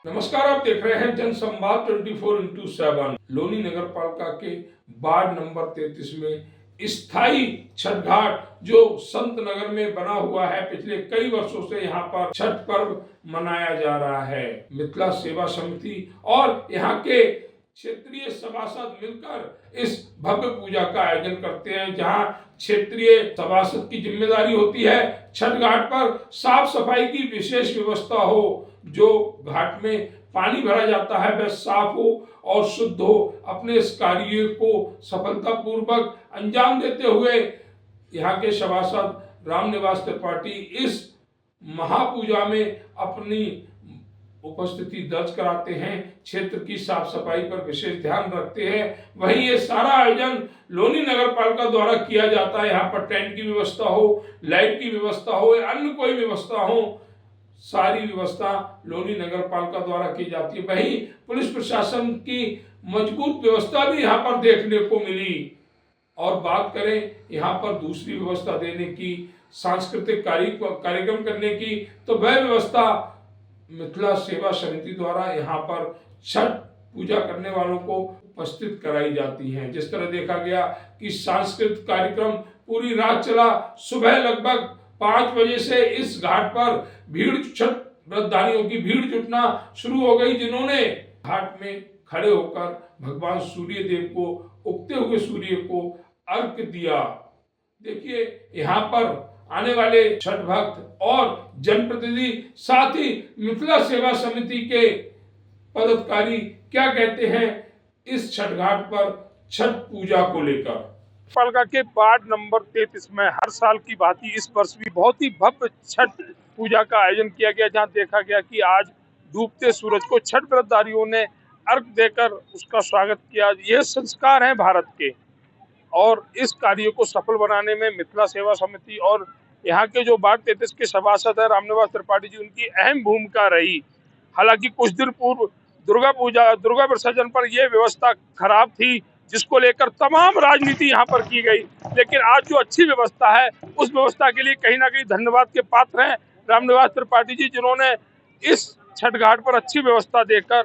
नमस्कार, आप देख रहे हैं जनसंवाद 24x7। लोनी नगर पालिका के वार्ड नंबर 33 में स्थायी छठ घाट जो संत नगर में बना हुआ है, पिछले कई वर्षों से यहाँ पर छठ पर्व मनाया जा रहा है। मिथिला सेवा समिति और यहाँ के क्षेत्रीय सभासद मिलकर इस भव्य पूजा का आयोजन करते हैं, जहाँ क्षेत्रीय सभासद की जिम्मेदारी होती है छठ घाट पर साफ सफाई की विशेष व्यवस्था हो, जो घाट में पानी भरा जाता है वह साफ हो और शुद्ध हो। अपने इस कार्य को सफलतापूर्वक अंजाम देते हुए यहाँ के सभासद रामनिवास त्रिपाठी इस महापूजा में अपनी उपस्थिति दर्ज कराते हैं, क्षेत्र की साफ सफाई पर विशेष ध्यान रखते हैं। वहीं ये सारा आयोजन लोनी नगर पालिका द्वारा किया जाता है। यहाँ पर टेंट की व्यवस्था हो, लाइट की व्यवस्था हो या अन्य कोई व्यवस्था हो, सारी व्यवस्था लोनी नगर पालिका द्वारा की जाती है। वहीं पुलिस प्रशासन की मजबूत व्यवस्था भी यहाँ पर देखने को मिली। और बात करें यहाँ पर दूसरी व्यवस्था देने की, सांस्कृतिक कार्यक्रम करने की, तो वह व्यवस्था मिथिला सेवा समिति द्वारा यहाँ पर छठ पूजा करने वालों को उपस्थित कराई जाती हैं। जिस तरह देखा गया कि सांस्कृतिक कार्यक्रम पूरी रात चला। सुबह लगभग 5 बजे से इस घाट पर छठ व्रतधारियों की भीड़ जुटना शुरू हो गई, जिन्होंने घाट में खड़े होकर भगवान सूर्य देव को, उगते हुए सूर्य को अर्घ्य दिया। देखिए, यहाँ पर आने वाले छठ भक्त और जनप्रतिनिधि, साथ ही मिथिला सेवा समिति के पदाधिकारी क्या कहते हैं इस छठ घाट पर छठ पूजा को लेकर। पालिका के वार्ड नंबर 33 में हर साल की भांति इस वर्ष भी बहुत ही भव्य छठ पूजा का आयोजन किया गया, जहां देखा गया कि आज डूबते सूरज को छठ व्रतधारियों ने अर्घ देकर उसका स्वागत किया। यह संस्कार है भारत के, और इस कार्य को सफल बनाने में मिथिला सेवा समिति और यहाँ के जो वार्ड 33 के सभासद है रामनिवास त्रिपाठी जी, उनकी अहम भूमिका रही। हालांकि कुछ दिन पूर्व दुर्गा विसर्जन पर यह व्यवस्था खराब थी, जिसको लेकर तमाम राजनीति यहाँ पर की गई, लेकिन आज जो अच्छी व्यवस्था है उस व्यवस्था के लिए कहीं ना कहीं धन्यवाद के पात्र हैं रामनिवास त्रिपाठी जी, जिन्होंने इस छठ घाट पर अच्छी व्यवस्था देकर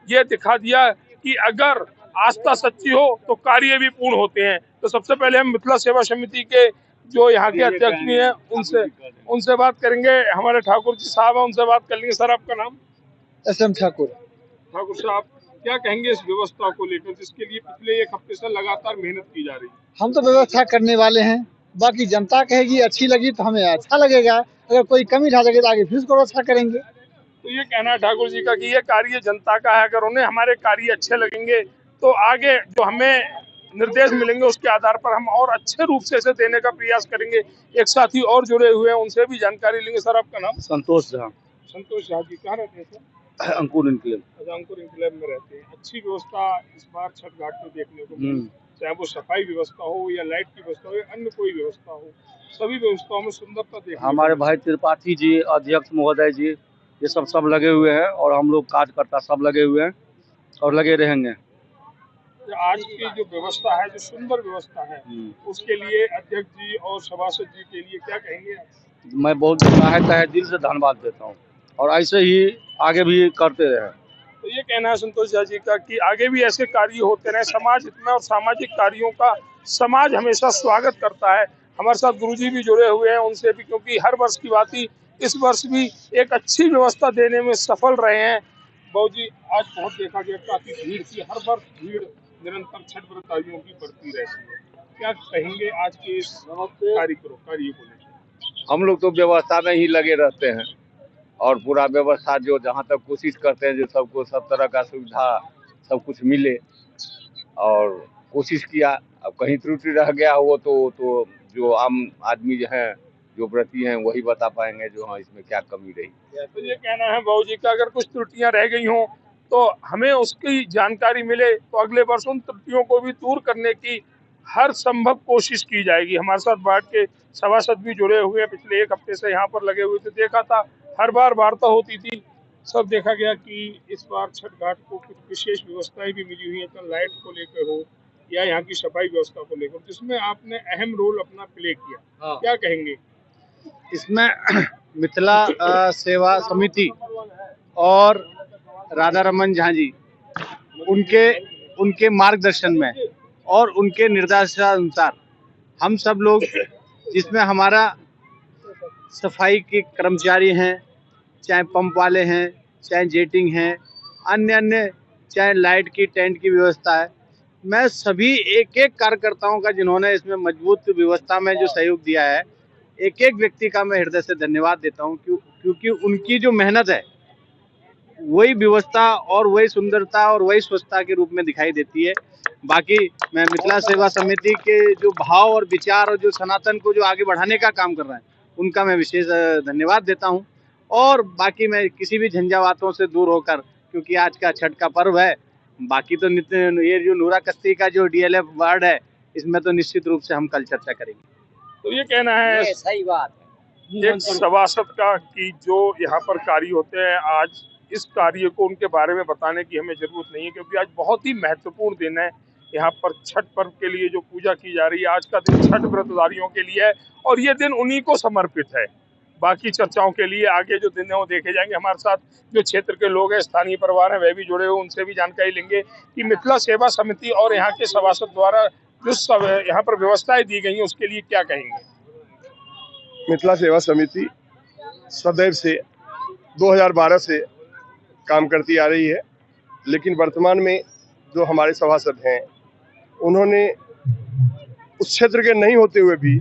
यह दिखा दिया कि अगर आस्था सच्ची हो तो कार्य भी पूर्ण होते हैं। तो सबसे पहले हम मिथिला सेवा समिति के जो यहाँ के अध्यक्ष भी हैं उनसे बात करेंगे। हमारे ठाकुर जी साहब हैं, उनसे बात कर लेंगे। सर, आपका नाम? SM ठाकुर। ठाकुर साहब, क्या कहेंगे इस व्यवस्था को लेकर, जिसके लिए पिछले 1 हफ्ते से लगातार मेहनत की जा रही है? हम तो व्यवस्था करने वाले हैं, बाकी जनता कहेगी अच्छी लगी तो हमें अच्छा लगेगा, अगर कोई कमी ढा लगे तो आगे फिर उसको व्यवस्था करेंगे। तो ये कहना है ठाकुर जी का कि ये कार्य जनता का है, अगर उन्हें हमारे कार्य अच्छे लगेंगे तो आगे जो हमें निर्देश मिलेंगे उसके आधार पर हम और अच्छे रूप से इसे देने का प्रयास करेंगे। एक साथी और जुड़े हुए हैं, उनसे भी जानकारी लेंगे। सर, आपका नाम? संतोष झा। संतोष झा जी, कहाँ रहते हैं सर? अंकुर इनकलेव। अच्छा, अंकुर इनकलेव में रहते हैं। अच्छी व्यवस्था इस बार छठ घाट में देखने को मिली, चाहे वो सफाई व्यवस्था हो या लाइट की व्यवस्था हो या अन्य कोई व्यवस्था हो, सभी व्यवस्थाओं में सुंदरता देखने। हमारे भाई त्रिपाठी जी, अध्यक्ष महोदय जी, ये सब लगे हुए हैं, और हम लोग कार्यकर्ता सब लगे हुए हैं और लगे रहेंगे। आज की जो व्यवस्था है, जो सुंदर व्यवस्था है, उसके लिए अध्यक्ष जी और सभासद जी के लिए क्या कहेंगे? मैं बहुत तहे दिल से धन्यवाद देता हूँ, और ऐसे ही आगे भी करते रहे। तो ये कहना है संतोष झा जी का कि आगे भी ऐसे कार्य होते रहे समाज हित में, और सामाजिक कार्यों का समाज हमेशा स्वागत करता है। हमारे साथ गुरुजी भी जुड़े हुए हैं, उनसे भी, क्योंकि हर वर्ष की बात ही इस वर्ष भी एक अच्छी व्यवस्था देने में सफल रहे हैं। बाबू जी, आज बहुत देखा गया काफी भीड़ थी, हर वर्ष भीड़ निरंतर छठ व्रतधारियों की बढ़ती रहती है, क्या कहेंगे आज के इस कार्य को लेकर? हम लोग तो व्यवस्था में ही लगे रहते हैं, और पूरा व्यवस्था जो जहाँ तक कोशिश करते हैं जो सबको सब तरह का सुविधा सब कुछ मिले, और कोशिश किया। अब कहीं त्रुटि रह गया हो तो जो आम आदमी जो हैं, जो व्रती हैं, वही बता पाएंगे जो हाँ इसमें क्या कमी रही। तो ये कहना है बाबू जी का, अगर कुछ त्रुटियां रह गई हों तो हमें उसकी जानकारी मिले तो अगले वर्ष उन त्रुटियों को भी दूर करने की हर संभव कोशिश की जाएगी। हमारे साथ वार्ड के सभासद भी जुड़े हुए हैं, पिछले 1 हफ्ते से यहाँ पर लगे हुए थे, देखा था हर बार वार्ता होती थी। सब देखा गया कि इस बार छठ घाट को कुछ विशेष व्यवस्थाएं भी मिली हुई है, तो लाइट को लेकर हो या यहाँ की सफाई व्यवस्था को लेकर, जिसमें आपने अहम रोल अपना प्ले किया। क्या कहेंगे? इसमें मिथिला सेवा समिति और राधा रमन झा जी उनके मार्गदर्शन में और उनके निर्देशानुसार हम सब लोग, जिसमें हमारा सफाई के कर्मचारी हैं, चाहे पंप वाले हैं, चाहे जेटिंग हैं, अन्य चाहे लाइट की टेंट की व्यवस्था है, मैं सभी एक एक कार्यकर्ताओं का जिन्होंने इसमें मजबूत व्यवस्था में जो सहयोग दिया है, एक एक व्यक्ति का मैं हृदय से धन्यवाद देता हूं, क्योंकि उनकी जो मेहनत है वही व्यवस्था और वही सुंदरता और वही स्वच्छता के रूप में दिखाई देती है। बाकी मैं मिथिला सेवा समिति के जो भाव और विचार और जो सनातन को जो आगे बढ़ाने का काम कर रहे हैं, उनका मैं विशेष धन्यवाद देता हूं। और बाकी मैं किसी भी झंझावातों से दूर होकर, क्योंकि आज का छठ का पर्व है, बाकी तो ये जो नूरा कस्ती का जो DLF वार्ड है, इसमें तो निश्चित रूप से हम कल चर्चा करेंगे। तो ये कहना है सही बात है एक सभासद का कि जो यहाँ पर कार्य होते हैं, आज इस कार्य को उनके बारे में बताने की हमें जरूरत नहीं है, क्योंकि आज बहुत ही महत्वपूर्ण दिन है यहाँ पर छठ पर्व के लिए जो पूजा की जा रही है। आज का दिन छठ व्रतधारियों के लिए है और ये दिन उन्हीं को समर्पित है। बाकी चर्चाओं के लिए आगे जो दिन है वो देखे जाएंगे। हमारे साथ जो क्षेत्र के लोग हैं, स्थानीय परिवार हैं, वह भी जुड़े हुए, उनसे भी जानकारी लेंगे कि मिथिला सेवा समिति और यहाँ के सभासद द्वारा जो यहाँ पर व्यवस्थाएं दी गई हैं उसके लिए क्या कहेंगे। मिथिला सेवा समिति सदैव से 2012 से काम करती आ रही है, लेकिन वर्तमान में जो हमारे सभासद हैं, उन्होंने उस क्षेत्र के नहीं होते हुए भी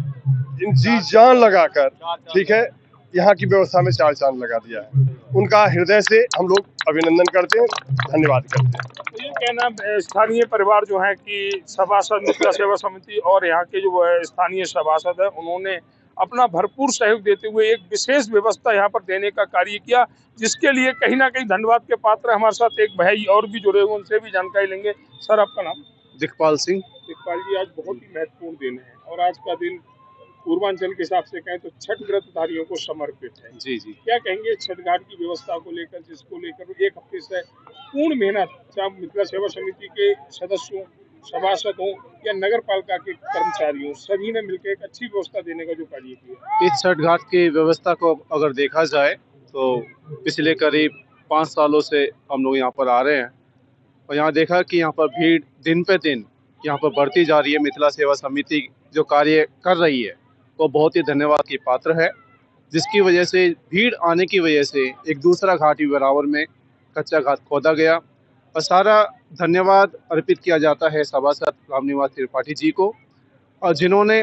जी जान लगाकर, ठीक है, यहाँ की व्यवस्था में चार चांद लगा दिया है। उनका हृदय से हम लोग अभिनंदन करते हैं, धन्यवाद करते हैं। तो ये कहना स्थानीय परिवार जो है कि सभासद मिथिला सेवा समिति और यहाँ के जो स्थानीय सभासद है, उन्होंने अपना भरपूर सहयोग देते हुए एक विशेष व्यवस्था यहाँ पर देने का कार्य किया, जिसके लिए कहीं ना कहीं धन्यवाद के पात्र। हमारे साथ एक भाई और भी जुड़े हुए, उनसे भी जानकारी लेंगे। सर, आपका नाम? दिखपाल सिंह। दिखपाल जी, आज बहुत ही महत्वपूर्ण दिन है और आज का दिन पूर्वांचल के हिसाब से कहें तो छठ व्रतधारियों को समर्पित है। जी। क्या कहेंगे छठ घाट की व्यवस्था को लेकर, जिसको लेकर एक हफ्ते से पूर्ण मेहनत, चाहे मिथिला सेवा समिति के सदस्यों, सभासद हों या नगर पालिका के कर्मचारी हों, सभी ने मिलकर एक अच्छी व्यवस्था देने का जो कार्य किया। इस छठ घाट की व्यवस्था को अगर देखा जाए तो पिछले करीब 5 सालों से हम लोग यहाँ पर आ रहे हैं और यहाँ देखा कि यहाँ पर भीड़ दिन पे दिन यहाँ पर बढ़ती जा रही है। मिथिला सेवा समिति जो कार्य कर रही है वो बहुत ही धन्यवाद की पात्र है, जिसकी वजह से भीड़ आने की वजह से एक दूसरा घाट ही बराबर में कच्चा घाट खोदा गया। और सारा धन्यवाद अर्पित किया जाता है सभासद रामनिवास त्रिपाठी जी को, और जिन्होंने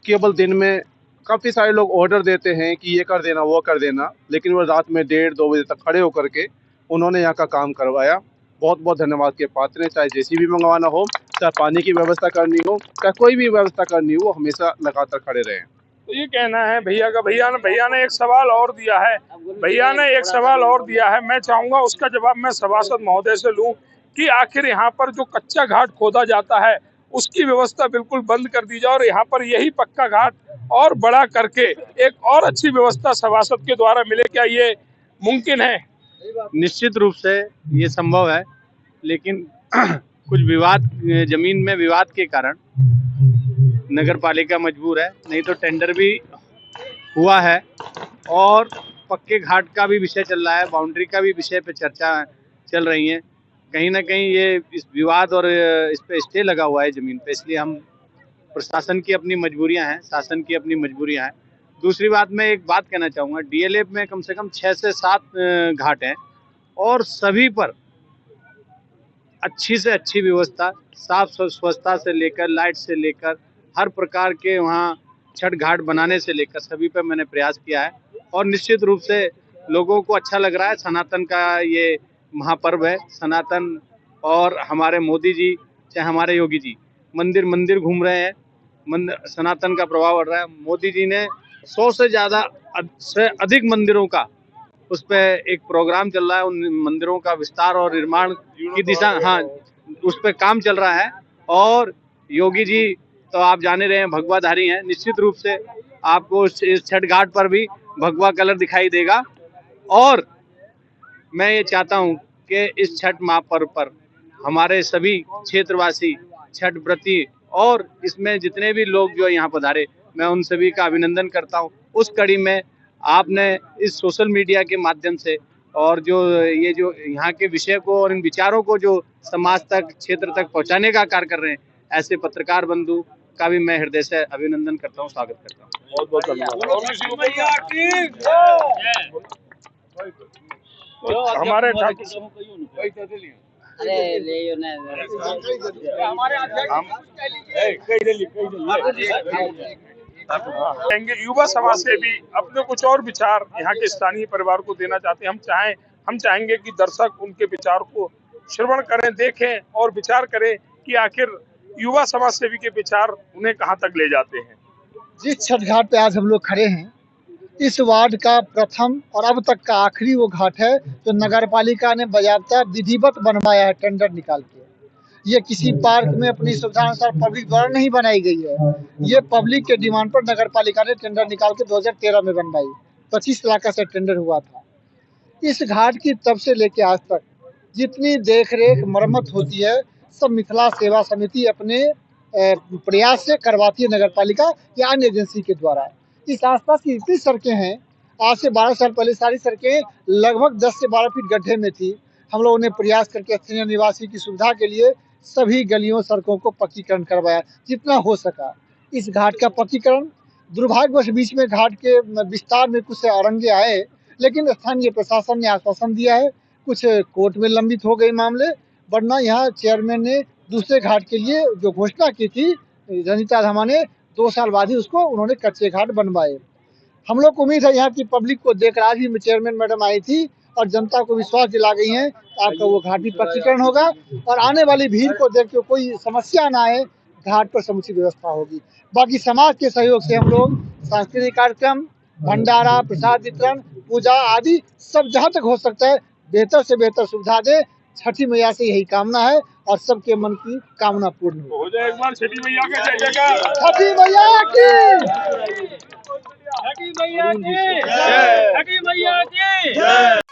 केवल दिन में काफ़ी सारे लोग ऑर्डर देते हैं कि ये कर देना वो कर देना, लेकिन वो रात में 1:30-2 बजे तक खड़े होकर के उन्होंने यहाँ का काम करवाया। बहुत बहुत धन्यवाद के पात्र हैं। चाहे JCB मंगवाना हो, चाहे पानी की व्यवस्था करनी हो, चाहे कोई भी व्यवस्था करनी हो, वो हमेशा लगातार खड़े रहे। तो ये कहना है भैया का। भैया ने एक सवाल और दिया है। मैं चाहूंगा उसका जवाब मैं सभासद महोदय से लूं कि आखिर यहाँ पर जो कच्चा घाट खोदा जाता है उसकी व्यवस्था बिल्कुल बंद कर दी जाए और यहाँ पर यही पक्का घाट और बड़ा करके एक और अच्छी व्यवस्था सभासद के द्वारा मिले। क्या ये मुमकिन है? निश्चित रूप से ये संभव है, लेकिन कुछ विवाद, जमीन में विवाद के कारण नगर पालिका मजबूर है, नहीं तो टेंडर भी हुआ है और पक्के घाट का भी विषय चल रहा है, बाउंड्री का भी विषय पे चर्चा चल रही है। कहीं ना कहीं ये इस विवाद और इस पे स्टे लगा हुआ है जमीन पे, इसलिए हम प्रशासन की अपनी मजबूरियां हैं, शासन की अपनी मजबूरियां हैं। दूसरी बात, मैं एक बात कहना चाहूँगा, DLF में कम से कम 6 से 7 घाट हैं और सभी पर अच्छी से अच्छी व्यवस्था, साफ स्वच्छता से लेकर लाइट से लेकर हर प्रकार के वहाँ छठ घाट बनाने से लेकर सभी पर मैंने प्रयास किया है और निश्चित रूप से लोगों को अच्छा लग रहा है। सनातन का ये महापर्व है, सनातन और हमारे मोदी जी चाहे हमारे योगी जी मंदिर मंदिर घूम रहे हैं, सनातन का प्रभाव बढ़ रहा है। मोदी जी ने 100 से अधिक मंदिरों का उस पर एक प्रोग्राम चल रहा है, उन मंदिरों का विस्तार और निर्माण की दिशा, हाँ, उस पर काम चल रहा है। और योगी जी तो आप जाने रहे हैं भगवाधारी हैं, निश्चित रूप से आपको इस छठ घाट पर भी भगवा कलर दिखाई देगा। और मैं ये चाहता हूँ कि इस छठ महापर्व पर हमारे सभी क्षेत्रवासी छठ व्रती और इसमें जितने भी लोग जो यहाँ पधारे, मैं उन सभी का अभिनंदन करता हूँ। उस कड़ी में आपने इस सोशल मीडिया के माध्यम से और जो ये जो यहाँ के विषय को और इन विचारों को जो समाज तक, क्षेत्र तक पहुँचाने का कार्य कर रहे हैं, ऐसे पत्रकार बंधु का भी मैं हृदय से अभिनंदन करता हूँ, स्वागत करता हूँ। बहुत बहुत धन्यवाद। हमारे युवा समाज से भी अपने कुछ और विचार यहाँ के स्थानीय परिवार को देना चाहते हैं। हम चाहेंगे कि दर्शक उनके विचार को श्रवण करें, देखें और विचार करें कि आखिर युवा समाज सेवी के विचार उन्हें कहाँ तक ले जाते हैं। जिस छठ घाट पे आज हम लोग खड़े हैं, इस वार्ड का प्रथम और अब तक का आखिरी वो घाट है जो नगर पालिका ने बाज़ाब्ता विधिवत बनवाया है, टेंडर निकाल के। ये किसी पार्क में अपनी सुविधानुसार पब्लिक द्वारा नहीं बनाई गई है। ये पब्लिक के डिमांड पर नगर पालिका ने टेंडर निकाल के 2013 में बनवाई। 25 लाख से टेंडर हुआ था। इस घाट की तब से लेके आज तक जितनी देख रेख मरम्मत होती है, सब मिथिला सेवा समिति अपने प्रयास से करवाती है, नगर पालिका या अन्य एजेंसी के द्वारा। इस आसपास की जितनी सड़कें हैं, आज से 12 साल पहले सारी सड़कें लगभग 10 से 12 फीट गड्ढे में थी। हम लोगों ने प्रयास करके स्थानीय निवासी की सुविधा के लिए सभी गलियों सड़कों को पक्कीकरण करवाया जितना हो सका। इस घाट का पक्कीकरण दुर्भाग्यवश बीच में घाट के विस्तार में कुछ अड़ंगे आए, लेकिन स्थानीय प्रशासन ने आश्वासन दिया है। कुछ कोर्ट में लंबित हो गए मामले, वरना यहाँ चेयरमैन ने दूसरे घाट के लिए जो घोषणा की थी रंजीता धमा ने, 2 साल बाद ही उसको उन्होंने कच्चे घाट बनवाए। हम लोग को उम्मीद है यहाँ की पब्लिक को देख, आज ही चेयरमैन मैडम आई थी और जनता को विश्वास दिला गई है आपका वो घाट भी पक्कीकरण होगा और आने वाली भीड़ को देख के कोई समस्या ना आए, घाट पर समुचित व्यवस्था होगी। बाकी समाज के सहयोग से हम लोग सांस्कृतिक कार्यक्रम, भंडारा, प्रसाद वितरण, पूजा आदि सब जहाँ तक हो सकता है बेहतर से बेहतर सुविधा दे। छठी मैया से यही कामना है और सबके मन की कामना पूर्ण हो जाए। एक बार छठी मैया का जय जयकार। छठी मैया की, छठी मैया की, छठी मैया की।